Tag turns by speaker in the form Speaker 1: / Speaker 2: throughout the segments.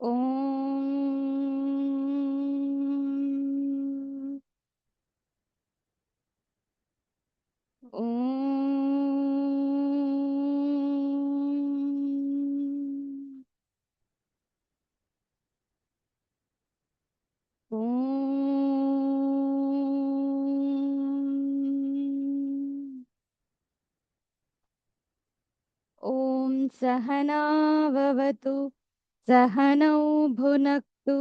Speaker 1: ఓం ఓం ఓం ఓం సహనావవతు సహనౌ భునక్తు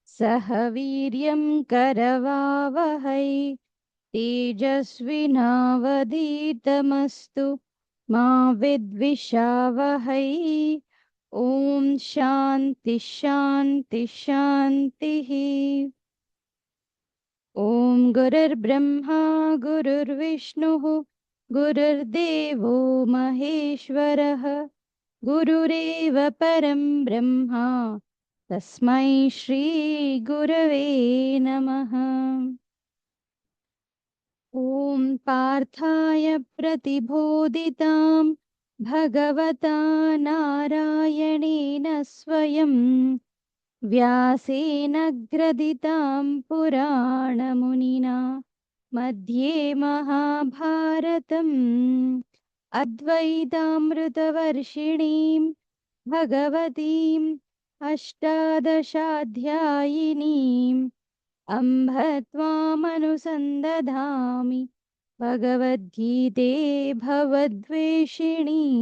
Speaker 1: సహ వీర్యం కరవావహై తేజస్వినావధీతమస్తు మా విద్విషావహై. ఓం శాంతి శాంతి శాంతి. ఓం గురుర్బ్రహ్మా గురుర్విష్ణుః గురుర్దేవో మహేశ్వరः గురురేవ పరం బ్రహ్మ తస్మై శ్రీ గురవే నమః. ఓం పార్థాయ ప్రతిబోధితాం భగవతా నారాయణేన స్వయం వ్యాసేన గ్రథితాం పురాణమునినా మధ్యే మహాభారతం అద్వైతామృతవర్షిణీం భగవతీం అష్టాదశాధ్యాయినీం అంబ త్వామనుసందధామి భగవద్గీతే భవద్వేషిణీం.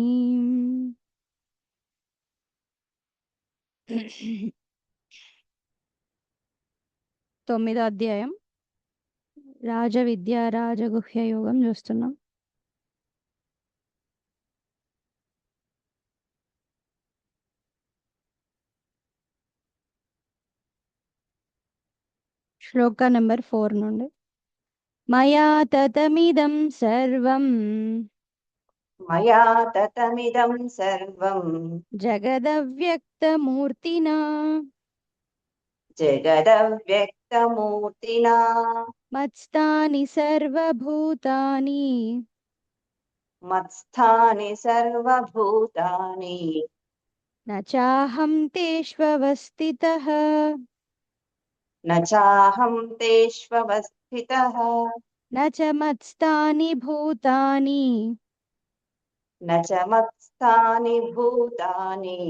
Speaker 1: తొమ్మిదో అధ్యాయం రాజవిద్య రాజగుహ్య యోగం చూస్తున్నాం. శ్లోక నెంబర్ 4 నుండి. మయా తతమిదం సర్వం
Speaker 2: మయా తతమిదం సర్వం
Speaker 1: జగదవ్యక్తమూర్తినా
Speaker 2: జగదవ్యక్తమూర్తినా
Speaker 1: మత్స్థాని సర్వభూతాని
Speaker 2: మత్స్థాని సర్వభూతాని
Speaker 1: నచాహం తేష్వస్థితః
Speaker 2: నచాహం తేష్వస్థితః
Speaker 1: నచ మత్స్థాని భూతాని
Speaker 2: నచ మత్స్థాని భూతాని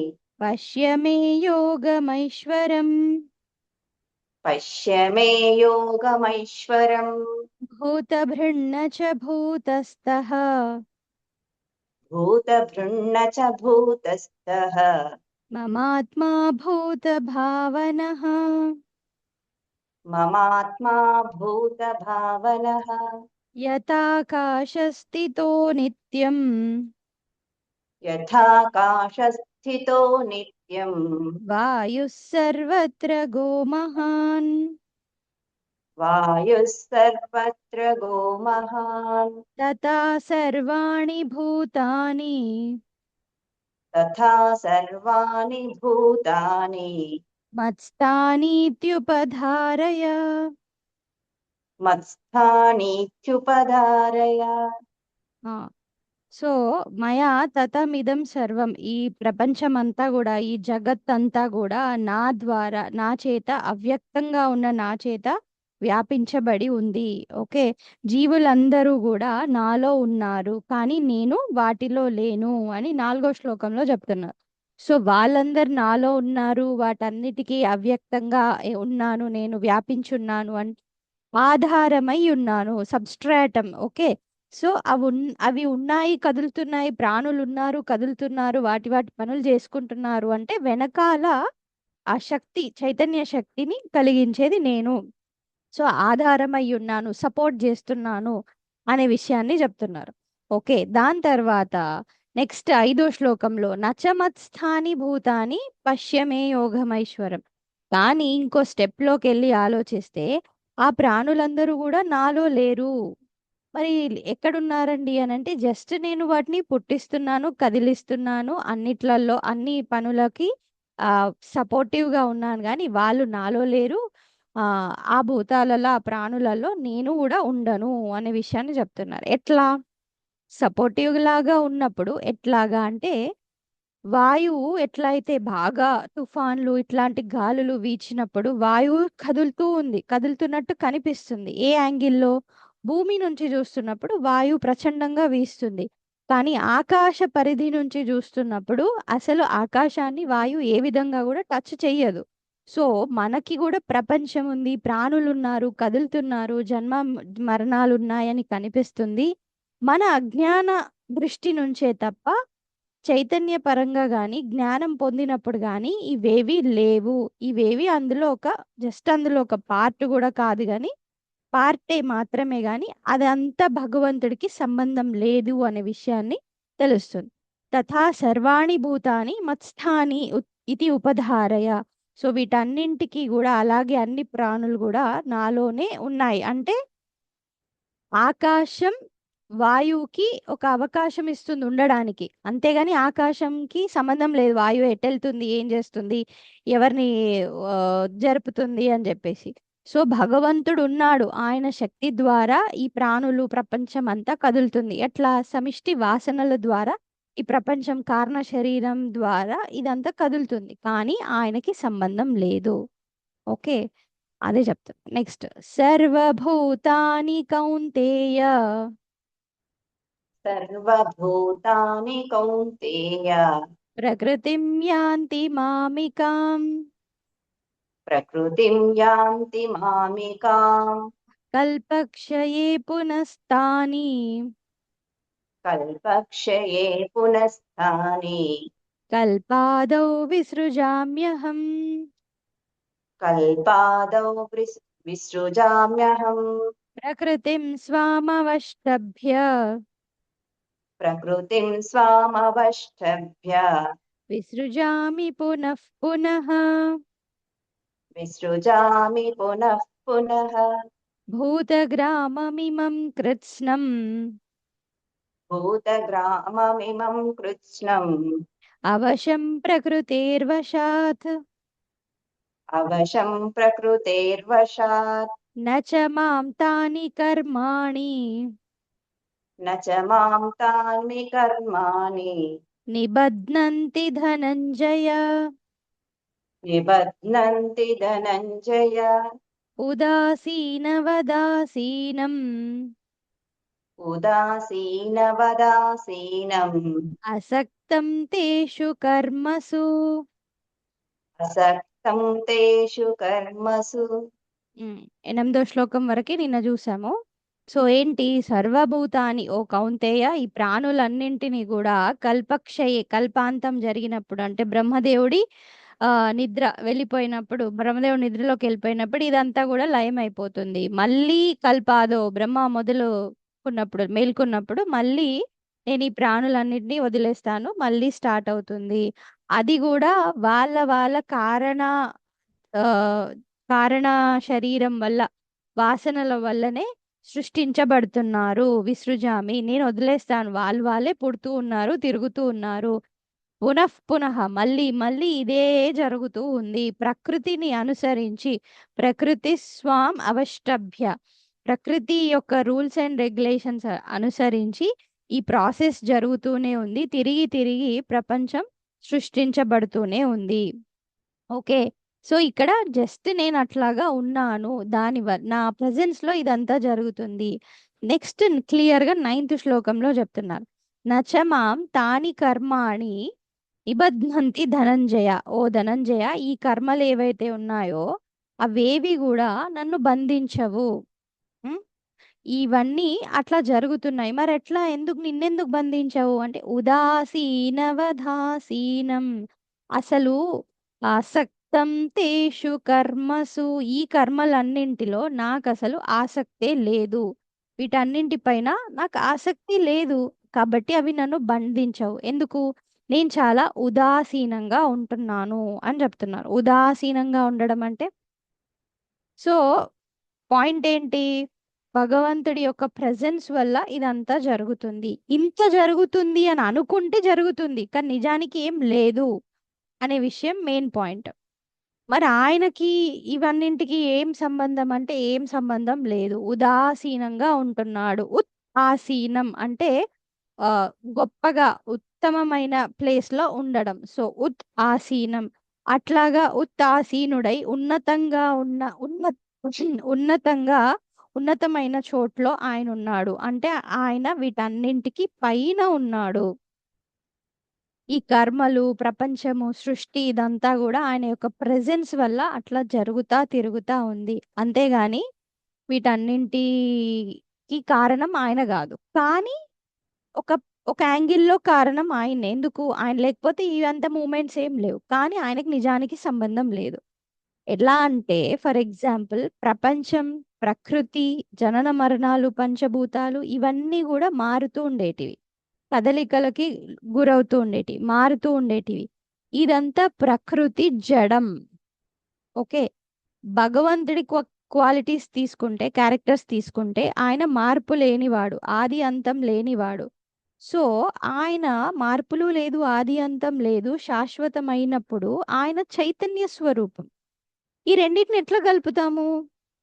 Speaker 1: పశ్య మే యోగమైశ్వరం
Speaker 2: పశ్య మే యోగమైశ్వరం
Speaker 1: భూతభృన్న చ భూతస్థః
Speaker 2: భూతభృన్న చ భూతస్థః
Speaker 1: మమాత్మా భూతభావనః
Speaker 2: మమాత్మా భూతభావనః
Speaker 1: యథాకాశస్థితో నిత్యం
Speaker 2: యథాకాశస్థితో నిత్యం
Speaker 1: వాయుః సర్వత్ర గోమహాన్
Speaker 2: వాయుః సర్వత్ర గోమహాన్
Speaker 1: తథా సర్వాణి భూతాని
Speaker 2: తథా సర్వాణి భూతాని
Speaker 1: మత్స్థానీత్యుపధారయ.
Speaker 2: మత్స్థానీత్యుపధారయ.
Speaker 1: సో మయా తతమిదం సర్వం, ఈ ప్రపంచమంతా కూడా, ఈ జగత్తంతా కూడా నా ద్వారా, నా చేత, అవ్యక్తంగా ఉన్న నా చేత వ్యాపించబడి ఉంది. ఓకే, జీవులందరూ కూడా నాలో ఉన్నారు, కానీ నేను వాటిలో లేను అని 4వ శ్లోకంలో చెప్తున్నారు. సో వాళ్ళందరు నాలో ఉన్నారు, వాటన్నిటికీ అవ్యక్తంగా ఉన్నాను, నేను వ్యాపించున్నాను అంటే ఆధారమై ఉన్నాను, సబ్స్ట్రాటం. ఓకే, సో అవి ఉన్నాయి, కదులుతున్నాయి, ప్రాణులు ఉన్నారు, కదులుతున్నారు, వాటి వాటి పనులు చేసుకుంటున్నారు అంటే వెనకాల ఆ శక్తి, చైతన్య శక్తిని కలిగించేది నేను. సో ఆధారమై ఉన్నాను, సపోర్ట్ చేస్తున్నాను అనే విషయాన్ని చెప్తున్నారు. ఓకే, దాని తర్వాత నెక్స్ట్ 5వ శ్లోకంలో నచమత్స్థాని భూతాని పశ్యమే యోగమైశ్వరం. కానీ ఇంకో స్టెప్లోకి వెళ్ళి ఆలోచిస్తే ఆ ప్రాణులందరూ కూడా నాలో లేరు. మరి ఎక్కడున్నారండి అని అంటే, జస్ట్ నేను వాటిని పుట్టిస్తున్నాను, కదిలిస్తున్నాను, అన్నిట్లలో అన్ని పనులకి సపోర్టివ్గా ఉన్నాను, కానీ వాళ్ళు నాలో లేరు. ఆ భూతాలలో, ఆ ప్రాణులలో నేను కూడా ఉండను అనే విషయాన్ని చెప్తున్నారు. ఎట్లా సపోర్టివ్ లాగా ఉన్నప్పుడు ఎట్లాగా అంటే, వాయువు ఎట్లయితే బాగా తుఫాన్లు ఇట్లాంటి గాలులు వీచినప్పుడు వాయువు కదులుతూ ఉంది, కదులుతున్నట్టు కనిపిస్తుంది. ఏ యాంగిల్లో? భూమి నుంచి చూస్తున్నప్పుడు వాయువు ప్రచండంగా వీస్తుంది. కానీ ఆకాశ పరిధి నుంచి చూస్తున్నప్పుడు అసలు ఆకాశాన్ని వాయువు ఏ విధంగా కూడా టచ్ చెయ్యదు. సో మనకి కూడా ప్రపంచం ఉంది, ప్రాణులు ఉన్నారు, కదులుతున్నారు, జన్మ మరణాలు ఉన్నాయని కనిపిస్తుంది. మన అజ్ఞాన దృష్టి నుంచే తప్ప చైతన్య పరంగా గాని జ్ఞానం పొందినప్పుడు గాని ఇవేవి లేవు. ఇవేవి అందులో ఒక పార్ట్ కూడా కాదు గాని పార్టే మాత్రమే గాని అదంతా భగవంతుడికి సంబంధం లేదు అనే విషయాన్ని తెలుస్తుంది. తథా సర్వాణి భూతాని మత్స్థాని ఇది ఉపధారయ. సో వీటన్నింటికి కూడా అలాగే అన్ని ప్రాణులు కూడా నాలోనే ఉన్నాయి. అంటే ఆకాశం వాయువుకి ఒక అవకాశం ఇస్తుంది ఉండడానికి, అంతేగాని ఆకాశంకి సంబంధం లేదు వాయువు ఎటెళ్తుంది, ఏం చేస్తుంది, ఎవరిని జరుపుతుంది అని చెప్పేసి. సో భగవంతుడు ఉన్నాడు, ఆయన శక్తి ద్వారా ఈ ప్రాణులు ప్రపంచం అంతా కదులుతుంది. ఎట్లా? సమిష్టి వాసనల ద్వారా ఈ ప్రపంచం కారణ శరీరం ద్వారా ఇదంతా కదులుతుంది, కానీ ఆయనకి సంబంధం లేదు. ఓకే, అదే చెప్తా. నెక్స్ట్, సర్వభూతాని కౌంతేయ
Speaker 2: సర్వభూతాని కౌంతేయ
Speaker 1: ప్రకృతిం యాంతి మామికాం
Speaker 2: ప్రకృతిం యాంతి మామికాం
Speaker 1: కల్పక్షయే పునస్తాని
Speaker 2: కల్పక్షయే పునస్తాని
Speaker 1: కల్పాదౌ విసృజామ్యహం.
Speaker 2: కల్పాదౌ విసృజామ్యహం
Speaker 1: ప్రకృతిం స్వామవష్టభ్య
Speaker 2: ప్రకృతిం స్వామవష్టభ్య
Speaker 1: విసృజామి పునః పునః.
Speaker 2: విసృజామి పునః పునః
Speaker 1: భూతగ్రామమిమం కృత్స్నం
Speaker 2: భూతగ్రామమిమం కృత్స్నం
Speaker 1: అవశం ప్రకృతేర్వశాత్
Speaker 2: అవశం ప్రకృతేర్వశాత్
Speaker 1: న చ మాం తాని కర్మాణి
Speaker 2: న చ మాం తాని కర్మాణి
Speaker 1: నిబధ్నంతి ధనంజయ.
Speaker 2: నిబధ్నంతి ధనంజయ
Speaker 1: ఉదాసీనవదాసీనం
Speaker 2: ఉదాసీనవదాసీనం
Speaker 1: అసక్తం తేషు కర్మసు.
Speaker 2: అసక్తం తేషు కర్మసు.
Speaker 1: 8వ శ్లోకం వరకు నిన్న చూసాము. సో ఏంటి? సర్వభూతాని ఓ కౌంతేయ, ఈ ప్రాణులన్నింటినీ కూడా కల్పక్షయే, కల్పాంతం జరిగినప్పుడు అంటే బ్రహ్మదేవుడి నిద్ర వెళ్ళిపోయినప్పుడు, బ్రహ్మదేవుడి నిద్రలోకి వెళ్ళిపోయినప్పుడు ఇదంతా కూడా లయం అయిపోతుంది. మళ్ళీ కల్పాదో, బ్రహ్మ మేల్కొన్నప్పుడు మళ్ళీ నేను ఈ ప్రాణులన్నింటినీ వదిలేస్తాను, మళ్ళీ స్టార్ట్ అవుతుంది. అది కూడా వాళ్ళ వాళ్ళ ఆ, కారణ శరీరం వల్ల, వాసనల వల్లనే సృష్టించబడుతున్నారు. విసృజామి, నేను వదిలేస్తాను, వాళ్ళే పుడుతూ ఉన్నారు, తిరుగుతూ ఉన్నారు. పునః పునః, మళ్ళీ మళ్ళీ ఇదే జరుగుతూ ఉంది. ప్రకృతిని అనుసరించి, ప్రకృతి స్వాం అవష్టభ్య, ప్రకృతి యొక్క రూల్స్ అండ్ రెగ్యులేషన్స్ అనుసరించి ఈ ప్రాసెస్ జరుగుతూనే ఉంది. తిరిగి తిరిగి ప్రపంచం సృష్టించబడుతూనే ఉంది. ఓకే, సో ఇక్కడ జస్ట్ నేను అట్లాగా ఉన్నాను, నా ప్రజెన్స్ లో ఇదంతా జరుగుతుంది. నెక్స్ట్ క్లియర్ గా 9th శ్లోకంలో చెప్తున్నారు, నచమాం తాని కర్మాణి నిబధ్నంతి ధనంజయ. ఓ ధనంజయ, ఈ కర్మలు ఏవైతే ఉన్నాయో అవేవి కూడా నన్ను బంధించవు. ఉం? ఇవన్నీ అట్లా జరుగుతున్నాయి, మరి ఎట్లా, నిన్నెందుకు బంధించవు అంటే ఉదాసీనవధాసీనం, అసలు ఆసక్తం తేషు కర్మసు, ఈ కర్మలన్నింటిలో నాకు అసలు ఆసక్తే లేదు, వీటన్నింటిపైన నాకు ఆసక్తి లేదు, కాబట్టి అవి నన్ను బంధించవు. ఎందుకు? నేను చాలా ఉదాసీనంగా ఉంటున్నాను అని చెప్తున్నారు. ఉదాసీనంగా ఉండడం అంటే, సో పాయింట్ ఏంటి? భగవంతుడి యొక్క ప్రెజెన్స్ వల్ల ఇదంతా జరుగుతుంది. ఇంత జరుగుతుంది అని అనుకుంటే జరుగుతుంది, కానీ నిజానికి ఏం లేదు అనే విషయం మెయిన్ పాయింట్. మరి ఆయనకి ఇవన్నింటికి ఏం సంబంధం అంటే ఏం సంబంధం లేదు, ఉదాసీనంగా ఉంటున్నాడు. ఆసీనం అంటే గొప్పగా ఉత్తమమైన ప్లేస్ లో ఉండడం. సో ఉత్ ఆసీనం, అట్లాగా ఉత్తాసీనుడై ఉన్నతంగా ఉన్నతంగా ఉన్నతమైన చోట్లో ఆయన ఉన్నాడు. అంటే ఆయన వీటన్నింటికి పైన ఉన్నాడు. ఈ కర్మలు, ప్రపంచము, సృష్టి ఇదంతా కూడా ఆయన యొక్క ప్రెజెన్స్ వల్ల అట్లా జరుగుతా తిరుగుతా ఉంది. అంతేగాని వీటన్నింటికి కారణం ఆయన కాదు. కానీ ఒక ఒక యాంగిల్లో కారణం ఆయన. ఎందుకు ఆయన లేకపోతే ఇవంతా మూమెంట్స్ ఏం లేవు. కానీ ఆయనకి నిజానికి సంబంధం లేదు. ఎలా అంటే ఫర్ ఎగ్జాంపుల్ ప్రపంచం, ప్రకృతి, జనన మరణాలు, పంచభూతాలు ఇవన్నీ కూడా మారుతూ ఉండేటివి, కదలికలకి గురవుతూ ఉండేటివి, మారుతూ ఉండేటివి. ఇదంతా ప్రకృతి జడం. ఓకే, భగవంతుడి క్వాలిటీస్ తీసుకుంటే, క్యారెక్టర్స్ తీసుకుంటే ఆయన మార్పు లేనివాడు, ఆది అంతం లేనివాడు. సో ఆయన మార్పులు లేదు, ఆది అంతం లేదు, శాశ్వతమైనప్పుడు ఆయన చైతన్య స్వరూపం. ఈ రెండింటిని ఎట్లా కలుపుతాము?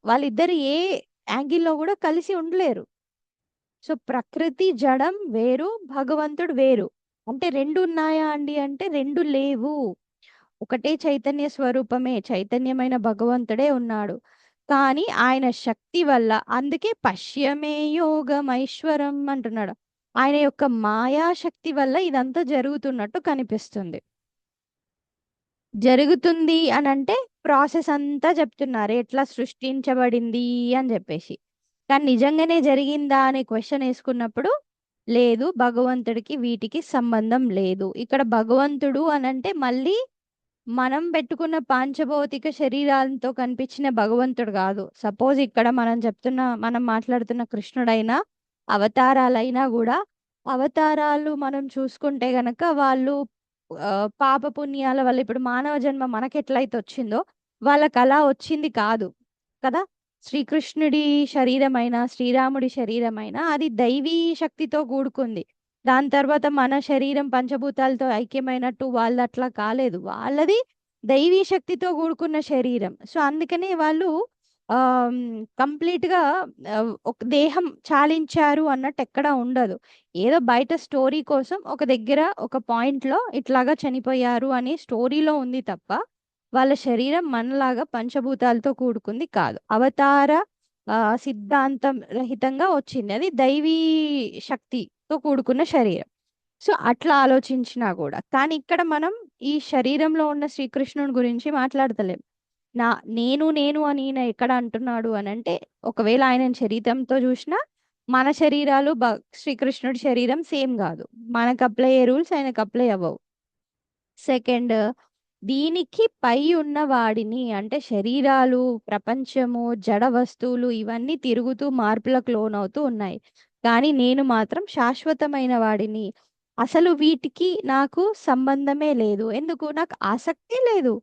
Speaker 1: వాళ్ళిద్దరు ఏ యాంగిల్లో కూడా కలిసి ఉండలేరు. సో ప్రకృతి జడం వేరు, భగవంతుడు వేరు. అంటే రెండు ఉన్నాయా అండి అంటే రెండు లేవు. ఒకటే చైతన్య స్వరూపమే, చైతన్యమైన భగవంతుడే ఉన్నాడు. కానీ ఆయన శక్తి వల్ల, అందుకే పశ్యమే యోగమైశ్వరం అంటున్నాడు. ఆయన యొక్క మాయాశక్తి వల్ల ఇదంతా జరుగుతున్నట్టు కనిపిస్తుంది. జరుగుతుంది అని అంటే ప్రాసెస్ అంతా చెప్తున్నారు ఎట్లా సృష్టించబడింది అని చెప్పేసి. కానీ నిజంగానే జరిగిందా అనే క్వశ్చన్ వేసుకున్నప్పుడు లేదు, భగవంతుడికి వీటికి సంబంధం లేదు. ఇక్కడ భగవంతుడు అనంటే మళ్ళీ మనం పెట్టుకున్న పాంచభౌతిక శరీరాలతో కనిపించిన భగవంతుడు కాదు. సపోజ్ ఇక్కడ మనం మాట్లాడుతున్న కృష్ణుడైనా, అవతారాలైనా కూడా, అవతారాలు మనం చూసుకుంటే గనక వాళ్ళు పాప పుణ్యాల వల్ల ఇప్పుడు మానవ జన్మ మనకెట్లయితే వచ్చిందో వాళ్ళకి అలా వచ్చింది కాదు కదా. శ్రీకృష్ణుడి శరీరమైనా, శ్రీరాముడి శరీరమైనా అది దైవీ శక్తితో కూడుకుంది. దాని తర్వాత మన శరీరం పంచభూతాలతో ఐక్యమైనట్టు వాళ్ళు అట్లా కాలేదు. వాళ్ళది దైవీ శక్తితో కూడుకున్న శరీరం. సో అందుకనే వాళ్ళు కంప్లీట్గా ఒక దేహం చాలించారు అన్నట్టు ఎక్కడా ఉండదు. ఏదో బయట స్టోరీ కోసం ఒక దగ్గర ఒక పాయింట్లో ఇట్లాగా చనిపోయారు అని స్టోరీలో ఉంది తప్ప వాళ్ళ శరీరం మనలాగా పంచభూతాలతో కూడుకుంది కాదు. అవతార సిద్ధాంతం రహితంగా వచ్చింది. అది దైవీ శక్తితో కూడుకున్న శరీరం. సో అట్లా ఆలోచించినా కూడా, కానీ ఇక్కడ మనం ఈ శరీరంలో ఉన్న శ్రీకృష్ణుని గురించి మాట్లాడతలేం. నేను నేను అని ఈయన ఎక్కడ అంటున్నాడు అని అంటే, ఒకవేళ ఆయన శరీరంతో చూసినా మన శరీరాలు శ్రీకృష్ణుడి శరీరం సేమ్ కాదు. మనకు అప్లై అయ్యే రూల్స్ ఆయనకు అప్లై అవ్వవు. సెకండ్, దీనికి పై ఉన్న వాడిని అంటే శరీరాలు, ప్రపంచము, జడ వస్తువులు ఇవన్నీ తిరుగుతూ మార్పులకు లోనవుతూ ఉన్నాయి. కానీ నేను మాత్రం శాశ్వతమైన వాడిని. అసలు వీటికి నాకు సంబంధమే లేదు. ఎందుకు? నాకు ఆసక్తి లేదు.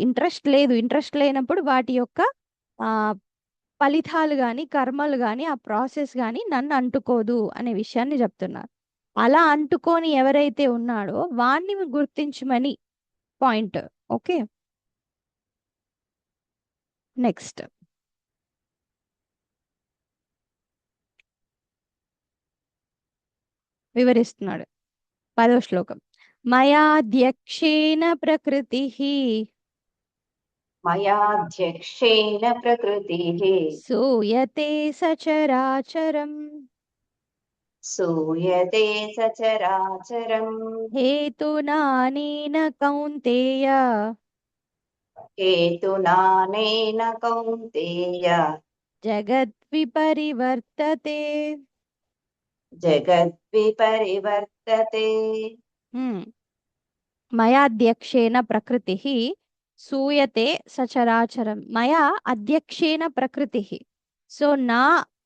Speaker 1: ఇంట్రెస్ట్ లేదు. ఇంట్రెస్ట్ లేనప్పుడు వాటి యొక్క ఆ ఫలితాలు కానీ, కర్మలు కానీ, ఆ ప్రాసెస్ కానీ నన్ను అంటుకోదు అనే విషయాన్ని చెప్తున్నారు. అలా అంటుకొని ఎవరైతే ఉన్నాడో వాణ్ణి గుర్తించమని పాయింట్. ఓకే, నెక్స్ట్ వివరిస్తున్నాడు 10వ శ్లోకం. మయాధ్యక్షేణ ప్రకృతి
Speaker 2: మయాధ్యక్షేణ ప్రకృతిః
Speaker 1: సూయతే సచరాచరం
Speaker 2: సూయతే సచరాచరం
Speaker 1: హేతునానేన కౌంతేయ
Speaker 2: హేతునానేన కౌంతేయ
Speaker 1: జగద్విపరివర్తతే.
Speaker 2: జగద్విపరివర్తతే.
Speaker 1: మయాధ్యక్షేణ ప్రకృతి సూయతే సచరాచరం. మయా అధ్యక్షేణ ప్రకృతి. సో నా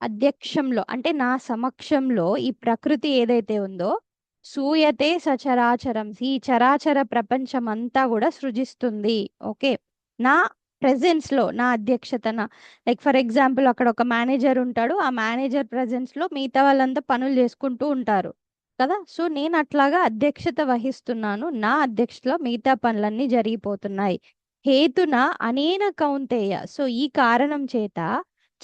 Speaker 1: అధ్యక్షంలో అంటే నా సమక్షంలో ఈ ప్రకృతి ఏదైతే ఉందో సూయతే సచరాచరం, ఈ చరాచర ప్రపంచం అంతా కూడా సృజిస్తుంది. ఓకే, నా ప్రెజెన్స్ లో, నా అధ్యక్షతన. లైక్ ఫర్ ఎగ్జాంపుల్ అక్కడ ఒక మేనేజర్ ఉంటాడు, ఆ మేనేజర్ ప్రెజెన్స్ లో మిగతా వాళ్ళంతా పనులు చేసుకుంటూ ఉంటారు కదా. సో నేను అట్లాగా అధ్యక్షత వహిస్తున్నాను, నా అధ్యక్షతలో మిగతా పనులన్నీ జరిగిపోతున్నాయి. హేతున అనేన కౌంతేయ. సో ఈ కారణం చేత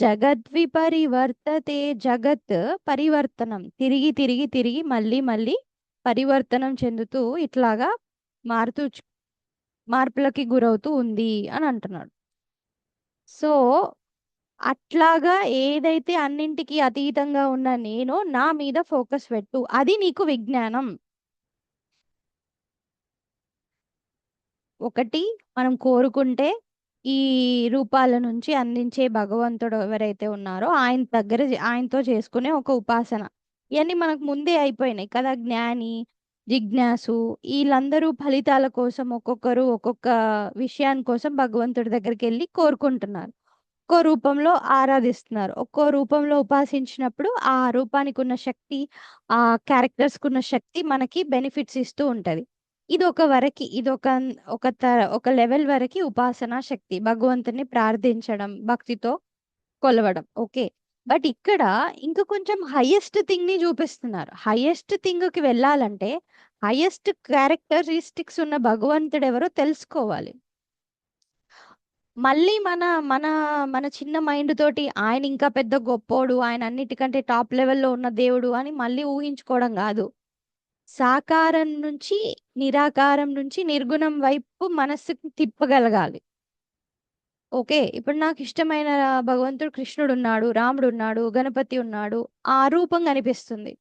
Speaker 1: జగద్విపరివర్తతే. జగత్ పరివర్తనం, తిరిగి తిరిగి తిరిగి మళ్ళీ మళ్ళీ పరివర్తనం చెందుతూ ఇట్లాగా మారుతూ మార్పులకి గురవుతూ ఉంది అని అంటున్నాడు. సో అట్లాగా ఏదైతే అన్నింటికి అతీతంగా ఉన్న నేను నా మీద ఫోకస్ పెట్టు, అది నీకు విజ్ఞానం. ఒకటి, మనం కోరుకుంటే ఈ రూపాల నుంచి అందించే భగవంతుడు ఎవరైతే ఉన్నారో ఆయన దగ్గర ఆయనతో చేసుకునే ఒక ఉపాసన. ఇవన్నీ మనకు ముందే అయిపోయినాయి కదా. జ్ఞాని, జిజ్ఞాసు వీళ్ళందరూ ఫలితాల కోసం ఒక్కొక్కరు ఒక్కొక్క విషయాని కోసం భగవంతుడి దగ్గరికి వెళ్ళి కోరుకుంటున్నారు. ఒక్కో రూపంలో ఆరాధిస్తున్నారు. ఒక్కో రూపంలో ఉపాసించినప్పుడు ఆ రూపానికి ఉన్న శక్తి, ఆ క్యారెక్టర్స్ కున్న శక్తి మనకి బెనిఫిట్స్ ఇస్తూ ఉంటది. ఇది ఒక వరకి, ఇది ఒక లెవెల్ వరకి ఉపాసనా శక్తి, భగవంతుని ప్రార్థించడం, భక్తితో కొలవడం. ఓకే. బట్ ఇక్కడ ఇంకా కొంచెం హైయెస్ట్ థింగ్ ని చూపిస్తున్నారు. హైయెస్ట్ థింగ్ కి వెళ్ళాలంటే హైయెస్ట్ క్యారెక్టరిస్టిక్స్ ఉన్న భగవంతుడు ఎవరో తెలుసుకోవాలి. మళ్ళీ మన మన మన చిన్న మైండ్ తోటి ఆయన ఇంకా పెద్ద గొప్పోడు, ఆయన అన్నిటికంటే టాప్ లెవెల్లో ఉన్న దేవుడు అని మళ్ళీ ఊహించుకోవడం కాదు. సాకారం నుంచి నిరాకారం నుంచి నిర్గుణం వైపు మనస్సుకి తిప్పగలగాలి. ఓకే. ఇప్పుడు నాకు ఇష్టమైన భగవంతుడు కృష్ణుడు ఉన్నాడు, రాముడు ఉన్నాడు, గణపతి ఉన్నాడు, ఆ రూపం కనిపిస్తుంది.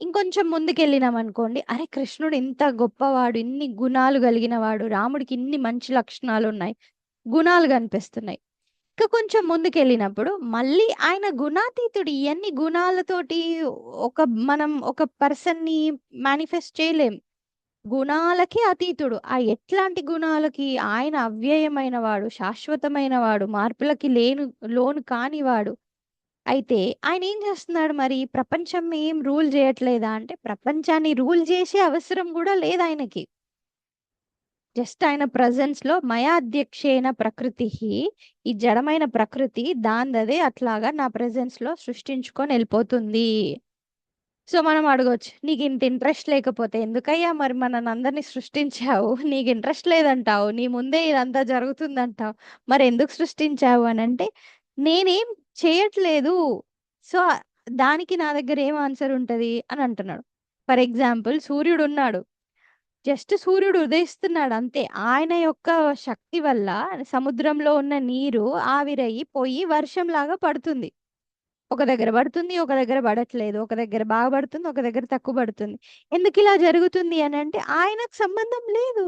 Speaker 1: ఇంకొంచెం ముందుకెళ్ళినాం అనుకోండి, అరే కృష్ణుడు ఇంత గొప్పవాడు, ఇన్ని గుణాలు కలిగిన వాడు, రాముడికి ఇన్ని మంచి లక్షణాలు ఉన్నాయి, గుణాలు కనిపిస్తున్నాయి. ఇంకా కొంచెం ముందుకెళ్ళినప్పుడు మళ్ళీ ఆయన గుణాతీతుడు. ఇవన్నీ గుణాలతోటి మనం ఒక పర్సన్ ని మేనిఫెస్ట్ చేయలేం. గుణాలకి అతీతుడు. ఆ ఎట్లాంటి గుణాలకి? ఆయన అవ్యయమైన వాడు, శాశ్వతమైన వాడు, మార్పులకి లోను కానివాడు. అయితే ఆయన ఏం చేస్తున్నాడు మరి? ప్రపంచం ఏం రూల్ చేయట్లేదా అంటే, ప్రపంచాన్ని రూల్ చేసే అవసరం కూడా లేదు ఆయనకి. జస్ట్ ఆయన presence లో మయాధ్యక్షేణ ప్రకృతి, ఈ జడమైన ప్రకృతి దాందదే అట్లాగా నా presence లో సృష్టించుకొని వెళ్ళిపోతుంది. సో మనం అడగొచ్చు, నీకు ఇంత ఇంట్రెస్ట్ లేకపోతే ఎందుకయ్యా మరి మనల్ని అందరినీ సృష్టించావు? నీకు ఇంట్రెస్ట్ లేదంటావు, నీ ముందే ఇదంతా జరుగుతుందంటావు, మరి ఎందుకు సృష్టించావు అని అంటే, నేనేం చేయట్లేదు. సో దానికి నా దగ్గర ఏం ఆన్సర్ ఉంటది అని అంటున్నాడు. ఫర్ ఎగ్జాంపుల్, సూర్యుడు ఉన్నాడు, జస్ట్ సూర్యుడు ఉదయిస్తున్నాడు అంతే. ఆయన యొక్క శక్తి వల్ల సముద్రంలో ఉన్న నీరు ఆవిరయ్యి పోయి వర్షంలాగా పడుతుంది. ఒక దగ్గర పడుతుంది, ఒక దగ్గర పడట్లేదు, ఒక దగ్గర బాగా పడుతుంది, ఒక దగ్గర తక్కువ పడుతుంది. ఎందుకు ఇలా జరుగుతుంది అని అంటే, ఆయనకు సంబంధం లేదు.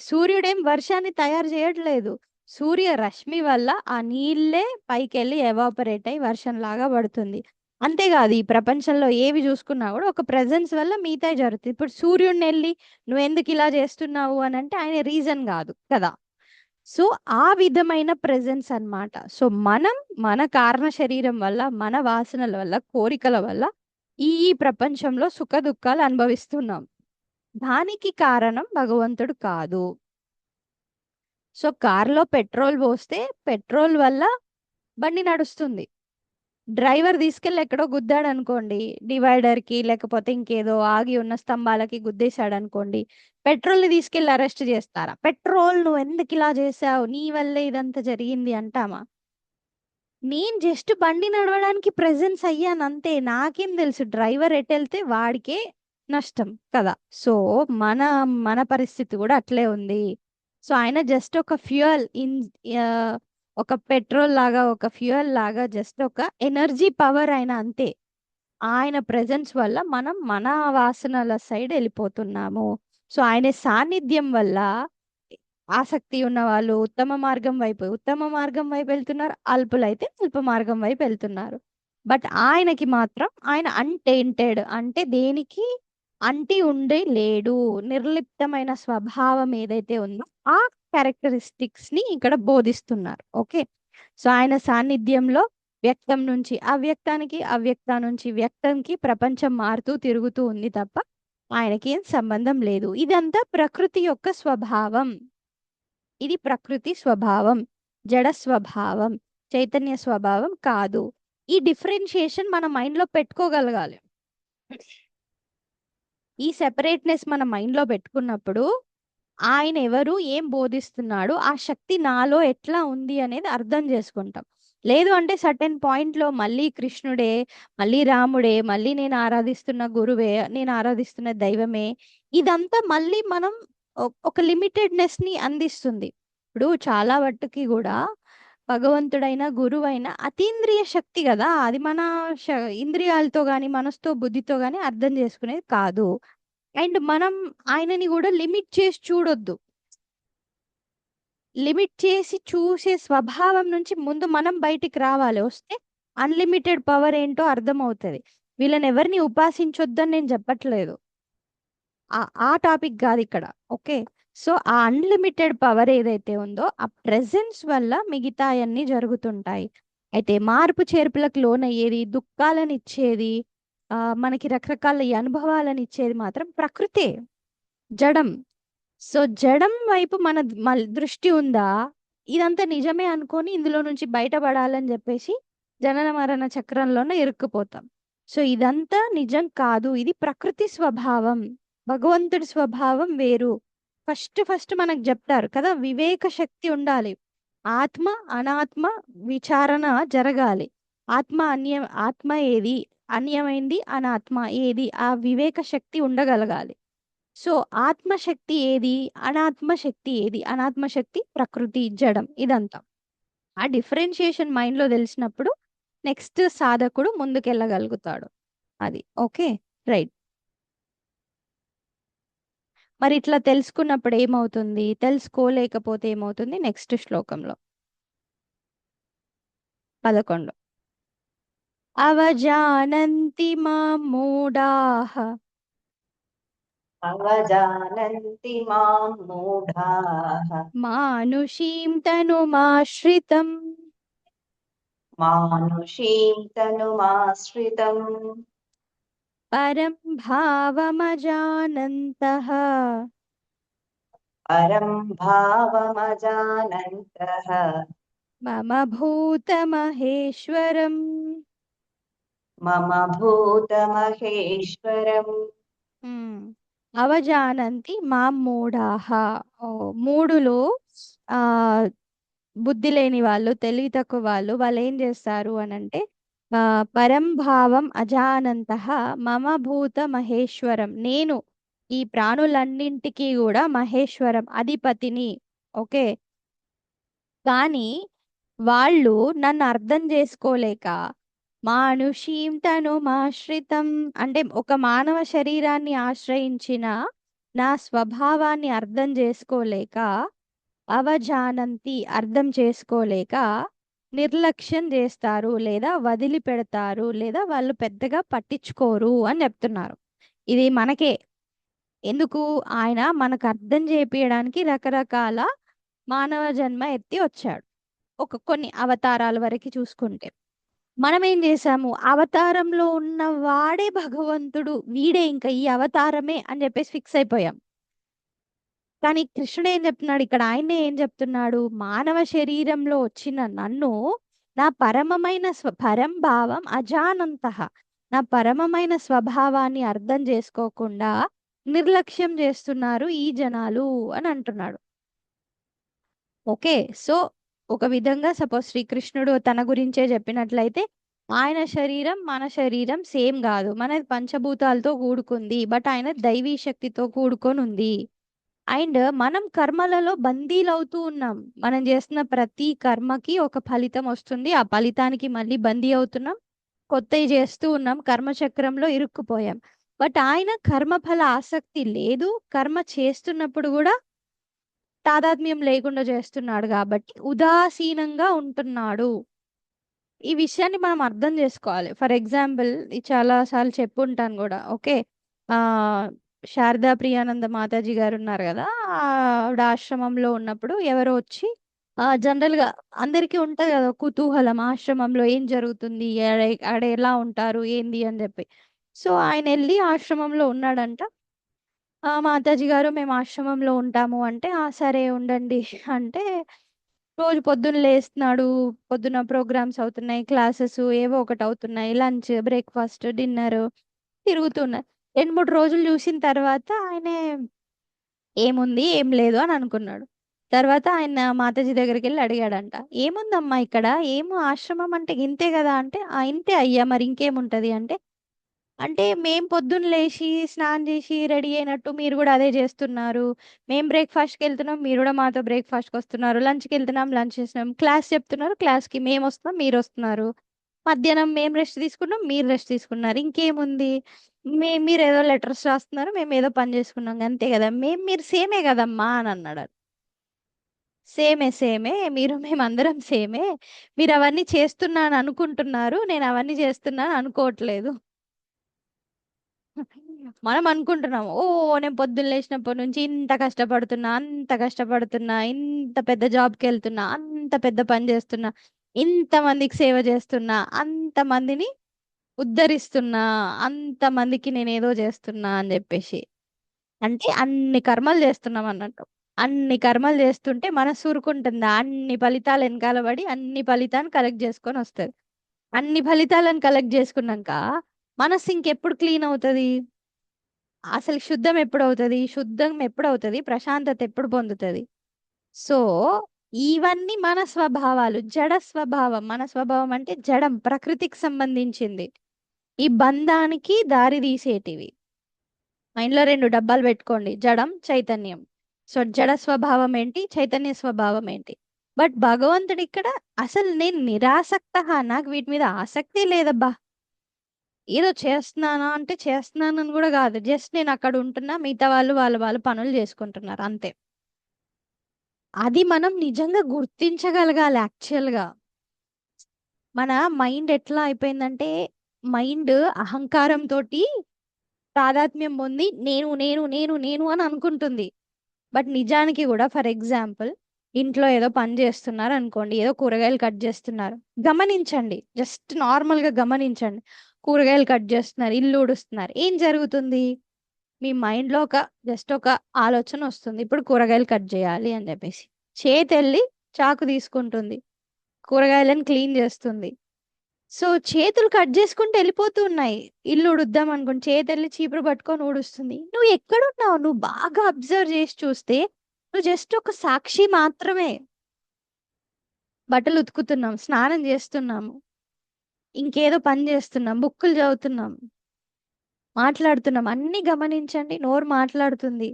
Speaker 1: సూర్యుడేం వర్షాన్ని తయారు చేయట్లేదు. సూర్య రశ్మి వల్ల ఆ నీళ్ళే పైకెళ్ళి ఎవాపరేట్ అయ్యి వర్షంలాగా పడుతుంది. అంతేకాదు, ఈ ప్రపంచంలో ఏవి చూసుకున్నా కూడా ఒక ప్రెజెన్స్ వల్ల మిగతాయి జరుగుతుంది. ఇప్పుడు సూర్యుడిని వెళ్ళి నువ్వు ఎందుకు ఇలా చేస్తున్నావు అని అంటే ఆయన రీజన్ కాదు కదా. సో ఆ విధమైన ప్రెజెన్స్ అన్నమాట. సో మనం మన కారణ శరీరం వల్ల, మన వాసనల వల్ల, కోరికల వల్ల ఈ ప్రపంచంలో సుఖ దుఃఖాలు అనుభవిస్తున్నాం. దానికి కారణం భగవంతుడు కాదు. సో కార్లో పెట్రోల్ పోస్తే పెట్రోల్ వల్ల బండి నడుస్తుంది. డ్రైవర్ తీసుకెళ్ళి ఎక్కడో గుద్దాడు అనుకోండి, డివైడర్ కి లేకపోతే ఇంకేదో ఆగి ఉన్న స్తంభాలకి గుద్దేశాడు అనుకోండి, పెట్రోల్ ని తీసుకెళ్లి అరెస్ట్ చేస్తారా? పెట్రోల్ నువ్వు ఎందుకు ఇలా చేసావు, నీ వల్లే ఇదంతా జరిగింది అంటామా? నేను జస్ట్ బండి నడవడానికి ప్రెజెన్స్ అయ్యాను అంతే. నాకేం తెలుసు డ్రైవర్ ఎటు వెళ్తే వాడికే నష్టం కదా. సో మన మన పరిస్థితి కూడా అట్లే ఉంది. సో ఆయన జస్ట్ ఒక ఫ్యూయల్ ఒక పెట్రోల్ లాగా, ఒక ఫ్యూయల్ లాగా, జస్ట్ ఒక ఎనర్జీ పవర్ ఆయన అంతే. ఆయన ప్రెజెన్స్ వల్ల మనం మన వాసనల సైడ్ వెళ్ళిపోతున్నాము. సో ఆయన సాన్నిధ్యం వల్ల ఆసక్తి ఉన్న వాళ్ళు ఉత్తమ మార్గం వైపు వెళ్తున్నారు, అల్పులైతే అల్ప మార్గం వైపు వెళ్తున్నారు. బట్ ఆయనకి మాత్రం ఆయన అన్టెయింటెడ్, అంటే దేనికి అంటి ఉండే లేడు, నిర్లిప్తమైన స్వభావం ఏదైతే ఉందో ఆ క్యారెక్టరిస్టిక్స్ ని ఇక్కడ బోధిస్తున్నారు. ఓకే. సో ఆయన సాన్నిధ్యంలో వ్యక్తం నుంచి అవ్యక్తానికి, అవ్యక్తం నుంచి వ్యక్తంకి ప్రపంచం మారుతూ తిరుగుతూ ఉంది తప్ప ఆయనకి ఏం సంబంధం లేదు. ఇదంతా ప్రకృతి యొక్క స్వభావం. ఇది ప్రకృతి స్వభావం, జడ స్వభావం, చైతన్య స్వభావం కాదు. ఈ డిఫరెన్షియేషన్ మన మైండ్ లో పెట్టుకోగలగాలి. ఈ సెపరేట్నెస్ మన మైండ్ లో పెట్టుకున్నప్పుడు ఆయన ఎవరు, ఏం బోధిస్తున్నాడు, ఆ శక్తి నాలో ఎట్లా ఉంది అనేది అర్థం చేసుకుంటాం. లేదు అంటే సర్టెన్ పాయింట్లో మళ్ళీ కృష్ణుడే, మళ్ళీ రాముడే, మళ్ళీ నేను ఆరాధిస్తున్న గురువే, నేను ఆరాధిస్తున్న దైవమే, ఇదంతా మళ్ళీ మనం ఒక లిమిటెడ్నెస్ ని అందిస్తుంది. ఇప్పుడు చాలా వాటికి కూడా భగవంతుడైన గురువైన అతీంద్రియ శక్తి కదా, అది మన ఇంద్రియాలతో గాని మనసుతో బుద్ధితో గాని అర్థం చేసుకునేది కాదు. అండ్ మనం ఆయనని కూడా లిమిట్ చేసి చూడొద్దు. లిమిట్ చేసి చూసే స్వభావం నుంచి ముందు మనం బయటికి రావాలి. వస్తే అన్లిమిటెడ్ పవర్ ఏంటో అర్థమవుతుంది. వీళ్ళని ఎవరిని ఉపాసించొద్దని నేను చెప్పట్లేదు, ఆ టాపిక్ కాదు ఇక్కడ. ఓకే, సో ఆ అన్లిమిటెడ్ పవర్ ఏదైతే ఉందో ఆ ప్రెజెన్స్ వల్ల మిగతా అన్ని జరుగుతుంటాయి. అయితే మార్పు చేర్పులకు లోనయ్యేది, దుఃఖాలను ఇచ్చేది, మనకి రకరకాల ఈ అనుభవాలను ఇచ్చేది మాత్రం ప్రకృతే, జడం. సో జడం వైపు మన దృష్టి ఉందా, ఇదంతా నిజమే అనుకొని ఇందులో నుంచి బయటపడాలని చెప్పేసి జనన మరణ చక్రంలోనే ఇరుక్కుపోతాం. సో ఇదంతా నిజం కాదు, ఇది ప్రకృతి స్వభావం, భగవంతుడి స్వభావం వేరు. ఫస్ట్ మనకు చెప్తారు కదా, వివేక శక్తి ఉండాలి, ఆత్మ అనాత్మ విచారణ జరగాలి. ఆత్మ ఏది, అన్యమైంది అనాత్మ ఏది, ఆ వివేక శక్తి ఉండగలగాలి. సో ఆత్మశక్తి ఏది, అనాత్మశక్తి ఏది, అనాత్మశక్తి ప్రకృతి జడం, ఇదంతా ఆ డిఫరెన్షియేషన్ మైండ్ లో తెలిసినప్పుడు నెక్స్ట్ సాధకుడు ముందుకెళ్ళగలుగుతాడు. అది ఓకే, రైట్. మరి ఇట్లా తెలుసుకున్నప్పుడు ఏమవుతుంది, తెలుసుకోలేకపోతే ఏమవుతుంది, నెక్స్ట్ శ్లోకంలో 11. అవజానంతి మాం మూఢాః
Speaker 2: అవజానంతి మాం మూఢాః
Speaker 1: మానుషీం తనుమాశ్రితం
Speaker 2: మానుషీం తనుమాశ్రితం
Speaker 1: పరం భావమజానంతః
Speaker 2: పరం భావమజానంతః
Speaker 1: మమ భూతమహేశ్వరం.
Speaker 2: మమ భూతమహేశ్వరం.
Speaker 1: అవజానంతి మాం మూఢాః. మూడులో ఆ బుద్ధి లేని వాళ్ళు, తెలివి తక్కువ వాళ్ళు ఏం చేస్తారు అనంటే, పరంభావం అజానంతః మమ భూత మహేశ్వరం, నేను ఈ ప్రాణులన్నింటికీ కూడా మహేశ్వరం, అధిపతిని. ఓకే, కానీ వాళ్ళు నన్ను అర్థం చేసుకోలేక మానుషీం తనుమాశ్రితం, అంటే ఒక మానవ శరీరాన్ని ఆశ్రయించిన నా స్వభావాన్ని అర్థం చేసుకోలేక, అవజానంతి అర్థం చేసుకోలేక నిర్లక్ష్యం చేస్తారు, లేదా వదిలిపెడతారు, లేదా వాళ్ళు పెద్దగా పట్టించుకోరు అని చెప్తున్నారు. ఇది మనకే, ఎందుకు, ఆయన మనకు అర్థం చేపియడానికి రకరకాల మానవ జన్మ ఎత్తి వచ్చాడు. కొన్ని అవతారాల వరకు చూసుకుంటే మనం ఏం చేసాము, అవతారంలో ఉన్న వాడే భగవంతుడు, వీడే ఇంకా ఈ అవతారమే అని చెప్పేసి ఫిక్స్ అయిపోయాం. కానీ కృష్ణుడు ఏం చెప్తున్నాడు ఇక్కడ, ఆయనే ఏం చెప్తున్నాడు, మానవ శరీరంలో వచ్చిన నన్ను నా పరమమైన పరంభావం అజానంతః, నా పరమమైన స్వభావాన్ని అర్థం చేసుకోకుండా నిర్లక్ష్యం చేస్తున్నారు ఈ జనాలు అని అంటున్నాడు. ఓకే, సో ఒక విధంగా సపోజ్ శ్రీకృష్ణుడు తన గురించే చెప్పినట్లయితే, ఆయన శరీరం మన శరీరం సేమ్ కాదు, మనది పంచభూతాలతో కూడుకుంది, బట్ ఆయన దైవీ శక్తితో కూడుకొని ఉంది. అండ్ మనం కర్మలలో బందీలవుతూ ఉన్నాం, మనం చేస్తున్న ప్రతి కర్మకి ఒక ఫలితం వస్తుంది, ఆ ఫలితానికి మళ్ళీ బందీ అవుతున్నాం, కొత్తవి చేస్తూ ఉన్నాం, కర్మచక్రంలో ఇరుక్కుపోయాం. బట్ ఆయన కర్మఫల ఆసక్తి లేదు, కర్మ చేస్తున్నప్పుడు కూడా తాదాత్మ్యం లేకుండా చేస్తున్నాడు కాబట్టి ఉదాసీనంగా ఉంటున్నాడు. ఈ విషయాన్ని మనం అర్థం చేసుకోవాలి. ఫర్ ఎగ్జాంపుల్, చాలా సార్లు చెప్పుంటాను కూడా. ఓకే, ఆ శారదా ప్రియానంద మాతాజీ గారు ఉన్నారు కదా, ఆవిడ ఆశ్రమంలో ఉన్నప్పుడు ఎవరో వచ్చి, జనరల్ గా అందరికీ ఉంటది కదా కుతూహలం, ఆశ్రమంలో ఏం జరుగుతుంది, ఆడ ఎలా ఉంటారు ఏంది అని చెప్పి. సో ఆయన వెళ్ళి ఆశ్రమంలో ఉన్నాడంట. మాతాజీ గారు మేము ఆశ్రమంలో ఉంటాము అంటే, సరే ఉండండి అంటే, రోజు పొద్దున్న లేస్తున్నాడు, పొద్దున ప్రోగ్రామ్స్ అవుతున్నాయి, క్లాసెస్ ఏవో ఒకటి అవుతున్నాయి, లంచ్ బ్రేక్ఫాస్ట్ డిన్నర్ తిరుగుతున్నారు. 2-3 రోజులు చూసిన తర్వాత ఆయనే ఏముంది ఏం లేదు అని అనుకున్నాడు. తర్వాత ఆయన మాతాజీ దగ్గరికెళ్ళి అడిగాడంట. "ఏముందమ్మా ఇక్కడ? ఏమో ఆశ్రమం అంటే ఇంతే గదా!" అంటే, "ఆ! ఇంతే అయ్యా మరి ఇంకేముంటది" అంటే, "అంటే మేం పొద్దున్న లేసి, స్నానం జేసి, రెడీ అయినట్టు మీరు గూడా అదే జేస్తున్నారు. మేం బ్రేక్‌ఫాస్ట్‌కెళ్తున్నాం, మీరు గూడా మాతో బ్రేక్‌ఫాస్ట్‌కొస్తున్నారు. లంచ్‌కెళ్తున్నాం, లంచ్ చేస్తున్నాం. క్లాస్ చెప్తున్నారు, క్లాస్‌కి మేమొస్తున్నాం, మీరొస్తున్నారు. మధ్యాహ్నం మేము రెస్ట్ తీసుకున్నాం, మీరు రెస్ట్ తీసుకున్నారు. ఇంకేముంది? మీరేదో లెటర్స్ రాస్తున్నారు, మేమేదో పని జేసుకున్నాం గంతే గదా! మీరు సేమే గదమ్మా" అనన్నాడు. సేమే. సేమే. మేమందరం సేమే. మీరవన్నీ చేస్తున్నా అని అనుకుంటున్నారు. నేనవన్నీ చేస్తున్నా అని అనుకోవట్లేదు. మనం అనుకుంటున్నాం. ఓహ్! నేను పొద్దున్న లేచినప్పటి నుంచి ఇంత కష్టపడుతున్నా, అంత కష్టపడుతున్నా, ఇంత పెద్ద జాబ్‌కెళ్తున్నా, అంత పెద్ద పని చేస్తున్నా, ఇంతమందికి సేవ చేస్తున్నా, అంతమందిని ఉద్ధరిస్తున్నా, అంతమందికి నేనేదో చేస్తున్నా అని జెప్పేసి. అంటే అన్ని కర్మలు చేస్తున్నామన్నట్టు. అన్ని కర్మలు చేస్తుంటే మనసు ఊరుకుంటుందా? అన్ని ఫలితాలు ఎనకాల పడి అన్ని ఫలితాన్ని కలెక్ట్ చేసుకొనొస్తది. అన్ని ఫలితాలను కలెక్ట్ చేసుకున్నంక మనసు ఇంకెప్పుడు క్లీన్ అవుతది? అసలు శుద్ధం ఎప్పుడవుతది? శుద్ధం ఎప్పుడవుతది? ప్రశాంతత ఎప్పుడు పొందుతది? సో, ఇవన్నీ మన స్వభావాలు. జడ స్వభావం. మన స్వభావం అంటే జడం, ప్రకృతికి సంబంధించింది. ఈ బంధానికి దారి తీసేటివి. మైండ్‌లో 2 డబ్బాలు పెట్టుకోండి. జడం, చైతన్యం. సో, జడ స్వభావం ఏంటి? చైతన్య స్వభావం ఏంటి? బట్ భగవంతుడిక్కడ అసలు నేను నిరాసక్తః నాకు వీటి మీద ఆసక్తే లేదబ్బా! ఏదో చేస్తున్నానా అంటే చేస్తున్నానని గూడా గాదు. జస్ట్ నేనక్కడ ఉంటున్నా. మిగతా వాళ్ళు వాళ్ళ పనులు జేసుకుంటున్నారు అంతే. అది మనం నిజంగా గుర్తించగలగాలి యాక్చువల్‌గా. మన మైండ్ ఎట్లా అయిపోయిందంటే, మైండ్ అహంకారంతోటి తాదాత్మ్యం పొంది నేను అని అనుకుంటుంది. బట్ నిజానికి గూడా ఫర్ ఎగ్జాంపుల్ ఇంట్లో ఏదో పని జేస్తున్నారనుకోండి. ఏదో కూరగాయలు కట్ జేస్తున్నారు. గమనించండి. జస్ట్ నార్మల్‌గా గమనించండి. కూరగాయలు కట్ జేస్తున్నారు, ఇల్లు ఊడుస్తున్నారు. ఏం జరుగుతుంది? మీ మైండ్‌లో జస్ట్ ఒక ఆలోచనొస్తుంది. ఇప్పుడు కూరగాయలు కట్ జేయాలి అని జెప్పేసి. చేతెళ్ళి చాకు తీసుకుంటుంది. కూరగాయలను క్లీన్ జేస్తుంది. సో, చేతులు కట్ జేసుకుంటూ ఎళ్ళిపోతూ ఉన్నాయి. ఇల్లు ఉడుద్దాం అనుకోండి. చేతెళ్ళి చీపురు పట్టుకొని ఊడుస్తుంది. నువ్వు ఎక్కడున్నావు? నువ్వు బాగా అబ్జర్వ్ జేసి చూస్తే, నువ్వు జస్ట్ ఒక సాక్షి మాత్రమే. బట్టలు ఉతుకుతున్నాం, స్నానం జేస్తున్నాము, ఇంకేదో పని జేస్తున్నాం, బుక్కులు చదువుతున్నాం, మాట్లాడుతున్నాం. అన్నీ గమనించండి. నోరు మాట్లాడుతుంది.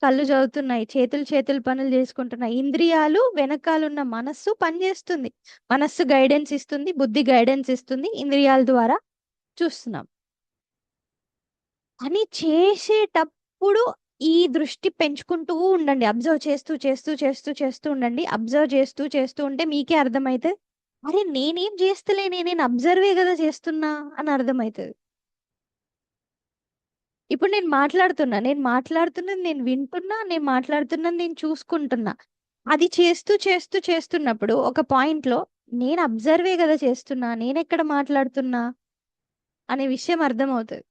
Speaker 1: కళ్ళు చదువుతున్నాయి. చేతులు పనులు జేసుకుంటున్నాయి. ఇంద్రియాలు వెనకాలున్న మనస్సు పనిజేస్తుంది. మనస్సు గైడెన్స్ ఇస్తుంది. బుద్ధి గైడెన్స్ ఇస్తుంది. ఇంద్రియాల ద్వారా చూస్తున్నాం. అని చేసేటప్పుడు ఈ దృష్టి పెంచుకుంటూ ఉండండి. అబ్జర్వ్ చేస్తూ ఉండండి. అబ్జర్వ్ చేస్తూ ఉంటే మీకే అర్థమైతది. అరే! నేనేం చేస్తలేనే నేను అబ్జర్వే గదా చేస్తున్నా అని అర్థమైతది. ఇప్పుడు నేను మాట్లాడుతున్నా. నేను మాట్లాడుతున్నది నేను వింటున్నా. నేను మాట్లాడుతున్నది నేను చూసుకుంటున్నా. అది చేస్తున్నప్పుడు ఒక పాయింట్‌లో నేను అబ్జర్వే గదా చేస్తున్నా. నేనెక్కడ మాట్లాడుతున్నా అనే విషయం అర్థమవుతది.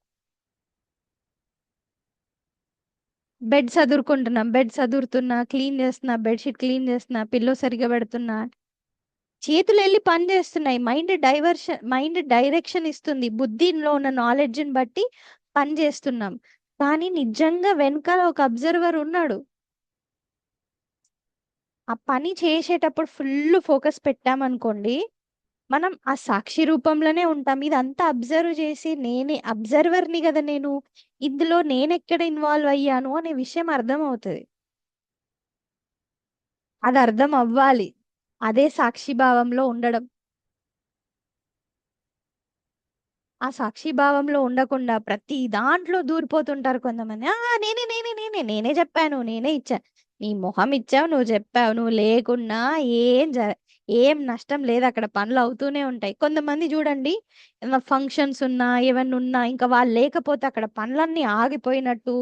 Speaker 1: బెడ్ సదురుకుంటున్నాం. బెడ్ సదురుతున్నా, క్లీన్ చేస్తున్నా, బెడ్‌షీట్ క్లీన్ చేస్తున్నా, పిల్లో సరిగ్గా పెడుతున్నా. చేతులెళ్లి పని చేస్తున్నాయి. మైండ్ డైరెక్షన్ ఇస్తుంది. బుద్ధిలో ఉన్న నాలెడ్జ్‌ని బట్టి పని చేస్తున్నాం. కానీ నిజంగా వెనకాల ఒక అబ్జర్వర్ ఉన్నాడు. ఆ పని చేసేటప్పుడు ఫుల్లు ఫోకస్ పెట్టామనుకోండి, మనం ఆ సాక్షి రూపంలోనే ఉంటాం. ఇదంతా అబ్జర్వ్ చేసి అబ్జర్వర్‌ని గదా నేను. ఇందులో నేనెక్కడ ఇన్వాల్వ్ అయ్యాను అనే విషయం అర్థమవుతది. అది అర్థం అవ్వాలి. అదే సాక్షిభావంలో ఉండడం. ఆ సాక్షిభావంలో ఉండకుండా ప్రతి దాంట్లో దూరిపోతుంటారు కొంతమంది. ఆ! నేనే జెప్పాను. నేనే ఇచ్చా. నీ మొహం ఇచ్చావు. నువ్వు జెప్పావు. నువ్వు లేకున్నా ఏం జ ఏం నష్టం లేదక్కడ. పనులవుతూనే ఉంటాయి. కొంతమంది జూడండి ఏమన్నా ఫంక్షన్స్ ఉన్నా, ఏవన్నా ఉన్నా ఇంకా వాళ్ళు లేకపోతే అక్కడ పనులన్నీ ఆగిపోయినట్టు,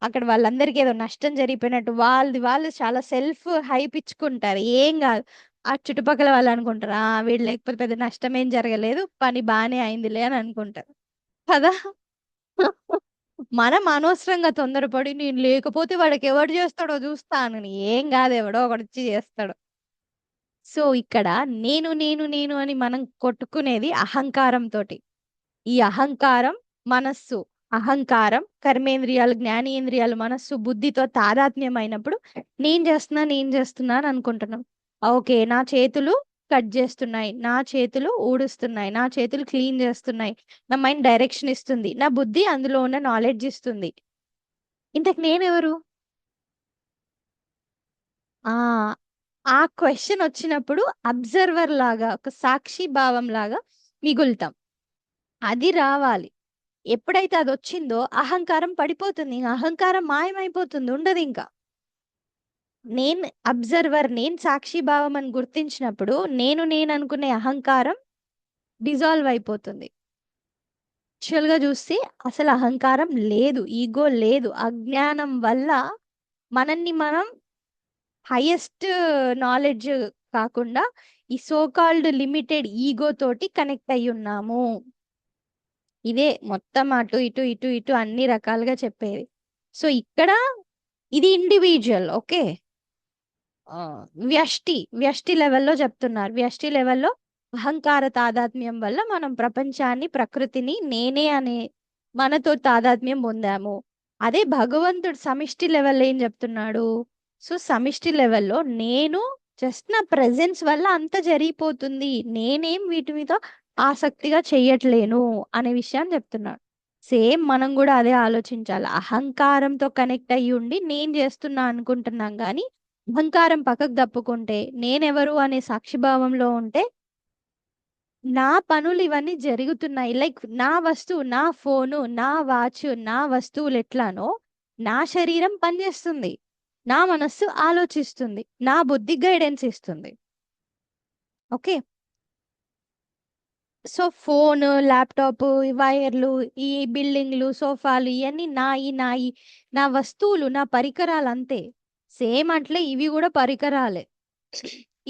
Speaker 1: అక్కడ వాళ్ళందరికీ ఏదో నష్టం జరిగిపోయినట్టు వాళ్ళది వాళ్ళు చాలా సెల్ఫ్ హైప్ ఇచ్చుకుంటారు. ఏం గాదు. ఆ చుట్టుపక్కల వాళ్ళనుకుంటారు. ఆ! వీడు లేకపోతే పెద్ద నష్టమేం జరగలేదు. పని బానే అయిందిలే అని అనుకుంటారు. కదా! మనం అనవసరంగా తొందరపడి నేను లేకపోతే వాడికెవడు జేస్తాడో జూస్తా అనని. ఏం గాదు ఎవడో ఒకడొచ్చి జేస్తాడు. సో, ఇక్కడ నేను అని మనం కొట్టుకునేది అహంకారంతోటి. ఈ అహంకారం, మనస్సు. అహంకారం, కర్మేంద్రియాలు, జ్ఞానేంద్రియాలు, మనస్సు, బుద్ధితో తాదాత్మ్యం అయినప్పుడు నేను చేస్తున్నా అని అనుకుంటున్నాం. ఓకే, నా చేతులు కట్ చేస్తున్నాయి, నా చేతులు ఊడుస్తున్నాయి, నా చేతులు క్లీన్ చేస్తున్నాయి, నా మైండ్ డైరెక్షన్ ఇస్తుంది, నా బుద్ధి అందులో ఉన్న నాలెడ్జ్ ఇస్తుంది. ఇంతకు నేనెవరు? ఆ ఆ క్వశ్చన్ వచ్చినప్పుడు అబ్జర్వర్ లాగా, ఒక సాక్షి భావం లాగా మిగులుతాం. అది రావాలి. ఎప్పుడైతే అది వచ్చిందో అహంకారం పడిపోతుంది, ఇంక అహంకారం మాయమైపోతుంది, ఉండదు ఇంకా. నేను అబ్జర్వర్, నేను సాక్షి భావం అని గుర్తించినప్పుడు నేను అనుకునే అహంకారం డిజాల్వ్ అయిపోతుంది. యాక్చువల్గా చూస్తే అసలు అహంకారం లేదు, ఈగో లేదు. అజ్ఞానం వల్ల మనల్ని మనం హైయెస్ట్ నాలెడ్జ్ కాకుండా ఈ సో కాల్డ్ లిమిటెడ్ ఈగో తోటి కనెక్ట్ అయి ఉన్నాము. ఇదే మొత్తం అటు ఇటు ఇటు ఇటు అన్ని రకాలుగా చెప్పేది. సో ఇక్కడ ఇది ఇండివిజువల్. ఓకే, వ్యష్టి లెవెల్లో చెప్తున్నారు. వ్యష్టి లెవెల్లో అహంకార తాదాత్మ్యం వల్ల మనం ప్రపంచాన్ని, ప్రకృతిని నేనే అనే మనతో తాదాత్మ్యం పొందాము. అదే భగవంతుడు సమిష్టి లెవెల్లో ఏం చెప్తున్నాడు? సో సమిష్టి లెవెల్లో నేను జస్ట్ నా ప్రెజెన్స్ వల్ల అంత జరిగిపోతుంది, నేనేం వీటి మీద ఆసక్తిగా చెయ్యట్లేను అనే విషయాన్ని చెప్తున్నాడు. సేమ్ మనం కూడా అదే ఆలోచించాలి. అహంకారంతో కనెక్ట్ అయ్యి ఉండి నేను చేస్తున్నా అనుకుంటున్నాం, కానీ అహంకారం పక్కకు తప్పుకుంటే నేనెవరు అనే సాక్షిభావంలో ఉంటే నా పనులు ఇవన్నీ జరుగుతున్నాయి. లైక్ నా వస్తువు, నా ఫోను, నా వాచ్, నా వస్తువులు ఎట్లానో నా శరీరం పనిచేస్తుంది, నా మనస్సు ఆలోచిస్తుంది, నా బుద్ధి గైడెన్స్ ఇస్తుంది. ఓకే, సో ఫోన్, ల్యాప్టాప్, వైర్లు, ఈ బిల్డింగ్లు, సోఫాలు ఇవన్నీ నాయి నా వస్తువులు, నా పరికరాలు అంతే. సేమ్ అట్లే ఇవి కూడా పరికరాలే.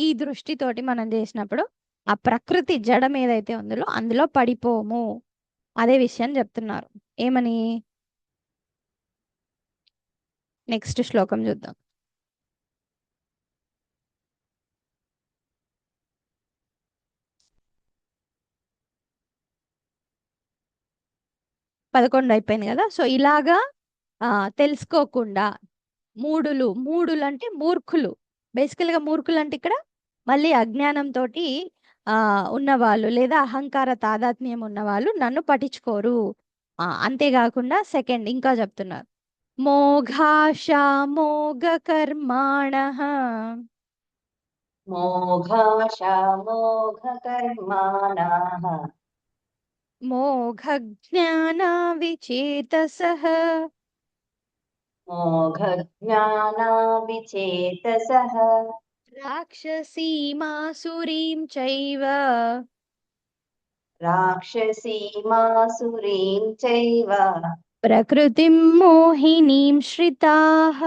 Speaker 1: ఈ దృష్టితోటి మనం చేసినప్పుడు ఆ ప్రకృతి జడం ఏదైతే ఉందో అందులో పడిపోము. అదే విషయం చెప్తున్నారు. ఏమని? నెక్స్ట్ శ్లోకం చూద్దాం. పదకొండు అయిపోయింది కదా. సో ఇలాగా తెలుసుకోకుండా మూడులు అంటే మూర్ఖులు. బేసికల్గా మూర్ఖులు అంటే ఇక్కడ మళ్ళీ అజ్ఞానంతో ఉన్నవాళ్ళు లేదా అహంకార తాదాత్మ్యం ఉన్నవాళ్ళు నన్ను పట్టించుకోరు. అంతేకాకుండా సెకండ్ ఇంకా చెప్తున్నారు, మోఘాశా మోఘ కర్మాణః
Speaker 2: मोघाशामोघकर्माणाः
Speaker 1: మోఘ జ్ఞాన విచేతసః
Speaker 2: मोघज्ञानाविचेतसः
Speaker 1: రాక్షసీమాసురీం చైవ
Speaker 2: राक्षसीमासुरीं चैव
Speaker 1: ప్రకృతిం మోహినీం శ్రితాః.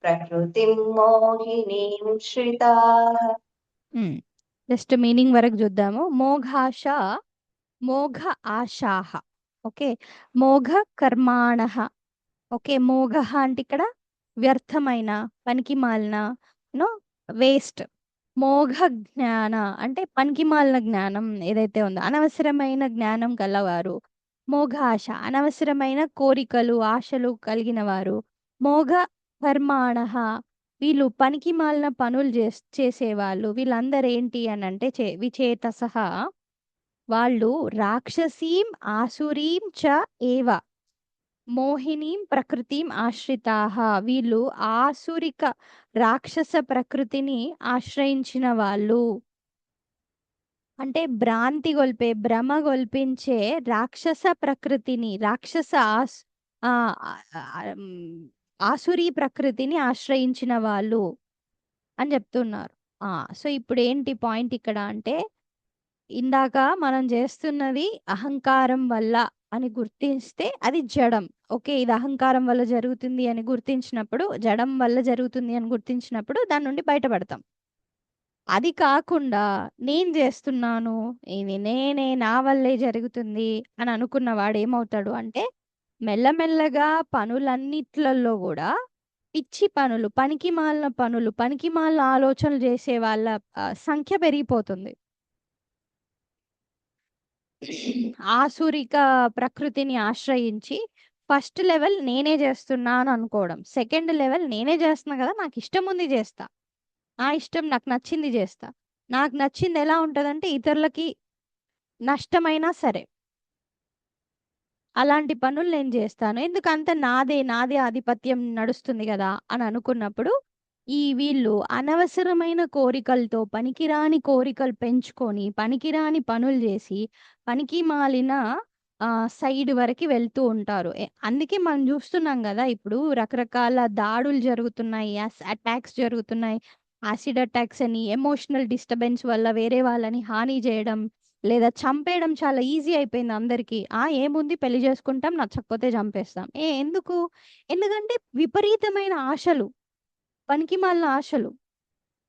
Speaker 2: प्रकृतिं मोहिनीं श्रिताः.
Speaker 1: జస్ట్ మీనింగ్ వరకు చూద్దాము. మోఘాశ, మోఘ ఆశాహ. ఓకే, మోఘ కర్మాణః. ఓకే, మోఘ అంటే ఇక్కడ వ్యర్థమైన, పనికి మాలిన, నో వేస్ట్. మోఘ జ్ఞాన అంటే పనికి మాలిన జ్ఞానం ఏదైతే ఉందో, అనవసరమైన జ్ఞానం గలవారు. మోఘ ఆశ అనవసరమైన కోరికలు, ఆశలు కలిగిన వారు. మోఘ కర్మాణః వీళ్ళు పనికి మాలిన పనులు చేసేవాళ్ళు. వీళ్ళందరూ ఏంటి అని అంటే విచేతసః వాళ్ళు రాక్షసీం ఆసురీం చ ఏవ మోహినీం ప్రకృతిం ఆశ్రితాః. వీళ్ళు ఆసురిక రాక్షస ప్రకృతిని ఆశ్రయించిన వాళ్ళు. అంటే భ్రాంతి గొల్పే, భ్రమ గొల్పించే రాక్షస ప్రకృతిని, రాక్షస ఆ, ఆ, ఆ, ఆసురీ ప్రకృతిని ఆశ్రయించిన వాళ్ళు అని చెప్తున్నారు. సో ఇప్పుడు ఏంటి పాయింట్ ఇక్కడ అంటే, ఇందాక మనం చేస్తున్నది అహంకారం వల్ల అని గుర్తిస్తే అది జడం. ఓకే, ఇది అహంకారం వల్ల జరుగుతుంది అని గుర్తించినప్పుడు, జడం వల్ల జరుగుతుంది అని గుర్తించినప్పుడు దాని నుండి బయటపడతాం. అది కాకుండా నేను చేస్తున్నాను, ఇది నేనే, నా వల్లే జరుగుతుంది అని అనుకున్న వాడు ఏమవుతాడు అంటే, మెల్లమెల్లగా పనులన్నిట్లలో కూడా పిచ్చి పనులు, పనికి మాలిన ఆలోచనలు చేసే వాళ్ళ సంఖ్య పెరిగిపోతుంది. ఆసురిక ప్రకృతిని ఆశ్రయించి ఫస్ట్ లెవెల్ నేనే చేస్తున్నా అని అనుకోవడం. సెకండ్ లెవెల్ నేనే చేస్తున్నా కదా! నాకిష్టం ఉంది చేస్తా. నా ఇష్టం నాకు నచ్చింది చేస్తా. నాకు నచ్చింది ఎలా ఉంటదంటే ఇతరులకి నష్టమైనా సరే. అలాంటి పనులు నేను జేస్తాను. ఎందుకంటే నాదే ఆధిపత్యం నడుస్తుంది గదా! అని అనుకున్నప్పుడు, వీళ్ళు అనవసరమైన కోరికలతో పనికిరాని కోరికలు పెంచుకొని, పనికిరాని పనులు జేసి, పనికిమాలిన సైడ్ వరకి వెళ్తూ ఉంటారు. అందుకే మనం జూస్తున్నాం గదా! ఇప్పుడు రకరకాల దాడులు జరుగుతున్నాయి. అటాక్స్ జరుగుతున్నాయి. యాసిడ్ అటాక్స్ అని, ఎమోషనల్ డిస్టర్బెన్స్ వల్ల వేరే వాళ్ళని హాని జేయడం. లేదా చంపేయడం చాలా ఈజీ అయిపోయింది అందరికి. ఏముంది పెళ్లి చేసుకుంటాం, నచ్చకపోతే చంపేస్తాం. ఎందుకు? ఎందుకంటే విపరీతమైన ఆశలు, పనికిమాలిన ఆశలు,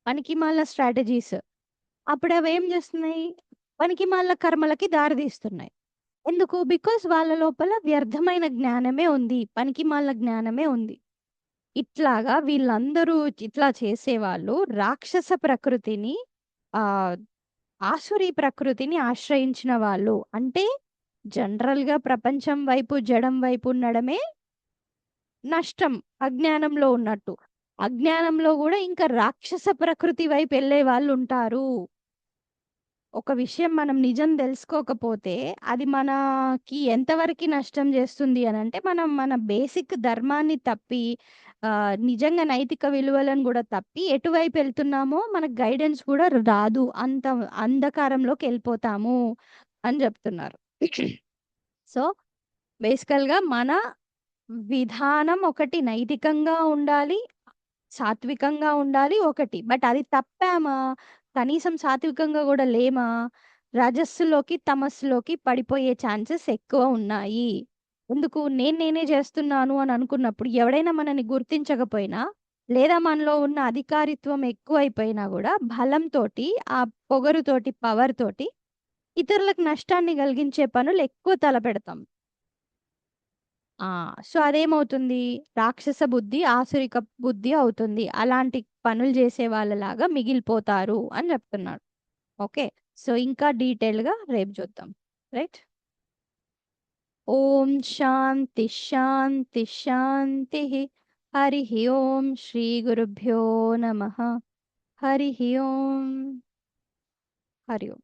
Speaker 1: పనికిమాలిన స్ట్రాటజీస్. అప్పుడవేం చేస్తున్నాయి? పనికిమాలిన కర్మలకి దారి తీస్తున్నాయి. ఎందుకు? బికాజ్ వాళ్ళ లోపల వ్యర్థమైన జ్ఞానమే ఉంది. పనికిమాలిన జ్ఞానమే ఉంది. ఇట్లాగా వీళ్ళందరూ ఇట్లా చేసేవాళ్ళు రాక్షస ప్రకృతిని ఆహ్, ఆసురి ప్రకృతిని ఆశ్రయించిన వాళ్ళు. అంటే జనరల్‌గా ప్రపంచం వైపు, జడం వైపు ఉండడమే నష్టం. అజ్ఞానంలో ఉన్నట్టు. అజ్ఞానంలో గూడా ఇంకా రాక్షస ప్రకృతి వైపెళ్ళే వాళ్ళుంటారు. ఒక విషయం మనం నిజం దెలుసుకోకపోతే, అది మనకి ఎంతవరకి నష్టం జేస్తుంది అనంటే, మనం మన బేసిక్ ధర్మాన్ని తప్పి, నిజంగా నైతిక విలువలను గూడా తప్పి, ఎటువైపెళ్తున్నామో మనకు గైడెన్స్ గూడా రాదు. అంత అంధకారంలోకెళ్ళిపోతాము అని జెప్తున్నారు. సో, బేసికల్‌గా మన విధానం ఒకటి నైతికంగా ఉండాలి. సాత్వికంగా ఉండాలి ఒకటి. బట్ అది తప్పామా, కనీసం సాత్వికంగా గూడా లేమా, రజస్సులోకి, తమస్సులోకి పడిపోయే ఛాన్సెస్ ఎక్కువ ఉన్నాయి. ఎందుకు? నేనే చేస్తున్నాను అని అనుకున్నప్పుడు ఎవడైనా మనల్ని గుర్తించకపోయినా, లేదా మనలో ఉన్న అధికారిత్వం ఎక్కువైపోయినా గూడా బలంతోటి, ఆ పొగరుతోటి, పవర్ తోటి ఇతరులకు నష్టాన్ని కలిగించే పనులు ఎక్కువ తలపెడతాం. ఆ! సో, అదేమవుతుంది? రాక్షస బుద్ధి, ఆసురిక బుద్ధి అవుతుంది. అలాంటి పనులు జేసే వాళ్ళలాగా మిగిలిపోతారు అని జెప్తున్నాడు. ఓకే. సో, ఇంకా డీటెయిల్‌గా రేపు జూద్దాం. రైట్? ఓం శాంతి, శాంతి, శాంతిః. హరిః ఓం. శ్రీ గురుభ్యో నమః. హరిః ఓం. హరి ఓం.